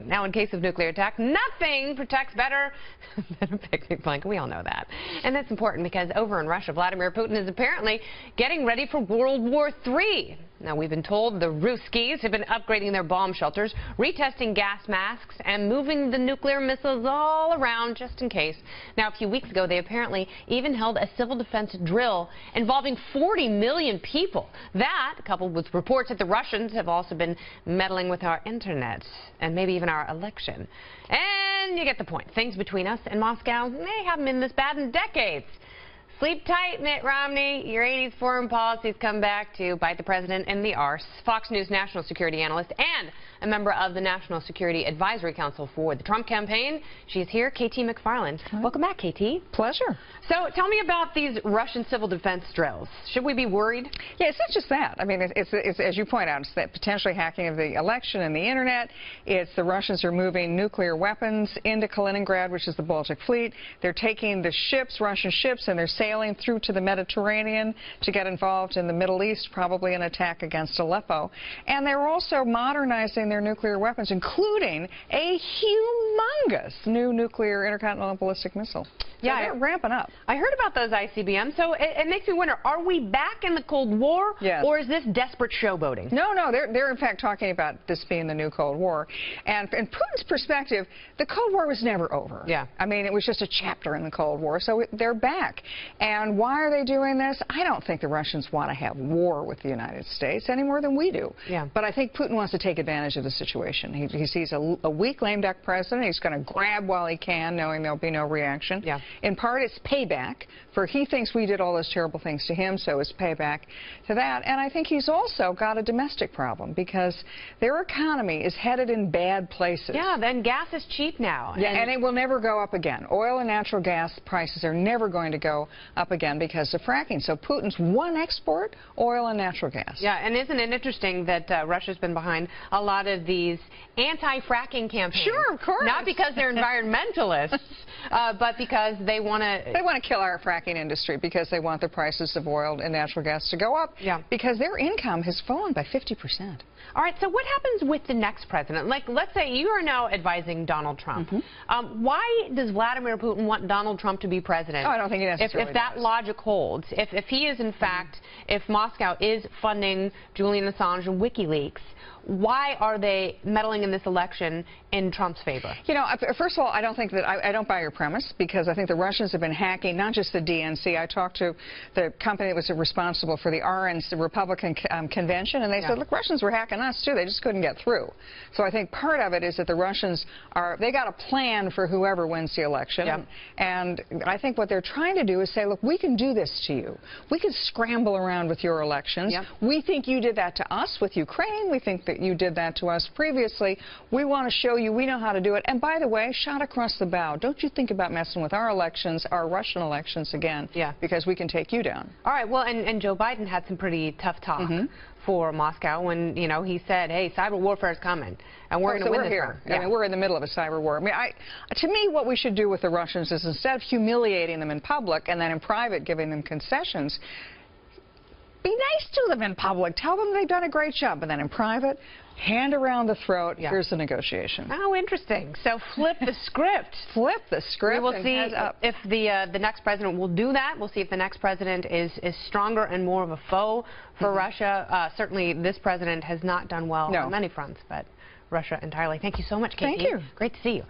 Now, in case of nuclear attack, nothing protects better than a picnic blanket. We all know that. And that's important because over in Russia, Vladimir Putin is apparently getting ready for World War III. Now, we've been told the Ruskies have been upgrading their bomb shelters, retesting gas masks, and moving the nuclear missiles all around just in case. Now, a few weeks ago, they apparently even held a civil defense drill involving 40 million people. That, coupled with reports that the Russians have also been meddling with our internet and maybe even our election. And you get the point. Things between us and Moscow, they haven't been this bad in decades. Sleep tight, Mitt Romney. Your 80s foreign policies come back to bite the president in the arse. Fox News national security analyst and a member of the National Security Advisory Council for the Trump campaign. She's here, KT McFarland. Hi. Welcome back, KT. Pleasure. So tell me about these Russian civil defense drills. Should we be worried? Yeah, it's not just that. I mean, it's as you point out, it's that potentially hacking of the election and the internet. It's the Russians are moving nuclear weapons into Kaliningrad, which is the Baltic Fleet. They're taking the ships, Russian ships, and they're sailing through to the Mediterranean to get involved in the Middle East, probably an attack against Aleppo. And they're also modernizing their nuclear weapons, including a humongous new nuclear intercontinental ballistic missile. So yeah, they're ramping up. I heard about those ICBMs, so it makes me wonder, are we back in the Cold War, yes, or is this desperate showboating? No, they're in fact talking about this being the new Cold War. And in Putin's perspective, the Cold War was never over. Yeah. I mean, it was just a chapter in the Cold War, so they're back. And why are they doing this? I don't think the Russians want to have war with the United States any more than we do. Yeah. But I think Putin wants to take advantage of the situation. He sees a weak, lame duck president. He's going to grab while he can, knowing there'll be no reaction. Yeah. In part, it's payback for he thinks we did all those terrible things to him, so it's payback to that. And I think he's also got a domestic problem because their economy is headed in bad places. Yeah, then gas is cheap now. Yeah, and it will never go up again. Oil and natural gas prices are never going to go up again because of fracking. So Putin's one export, oil and natural gas. Yeah, and isn't it interesting that Russia's been behind a lot of these anti-fracking campaigns? Sure, of course. Not because they're environmentalists, but because they want to kill our fracking industry because they want the prices of oil and natural gas to go up. Yeah. Because their income has fallen by 50%. All right, so what happens with the next president? Like, let's say you are now advising Donald Trump. Why does Vladimir Putin want Donald Trump to be president? Oh, I don't think he necessarily If that does. logic holds, if he is in fact, if Moscow is funding Julian Assange and WikiLeaks, why are they meddling in this election in Trump's favor? You know, first of all, I don't think that I don't buy your premise because I think the Russians have been hacking not just the DNC. I talked to the company that was responsible for the RNC, the Republican convention, and they said, look, Russians were hacking us too. They just couldn't get through. So I think part of it is that the Russians they got a plan for whoever wins the election. Yep. And I think what they're trying to do is say, look, we can do this to you. We can scramble around with your elections. Yep. We think you did that to us with Ukraine. We think that you did that to us previously. We want to show you we know how to do it. And by the way, shot across the bow, don't you think about messing with our elections, our Russian elections again, because we can take you down. All right, well, and Joe Biden had some pretty tough talk for Moscow when, you know, he said, hey, cyber warfare is coming, and we're going to win this here. I mean, we're in the middle of a cyber war. I mean, to me, what we should do with the Russians is instead of humiliating them in public and then in private giving them concessions, be nice to them in public. Tell them they've done a great job. And then in private, hand around the throat. Here's the negotiation. Oh, interesting. So flip the script. Flip the script. We will see if the next president will do that. We'll see if the next president is stronger and more of a foe for Russia. Certainly, this president has not done well on many fronts, but Russia entirely. Thank you so much, KT. Thank you. Great to see you.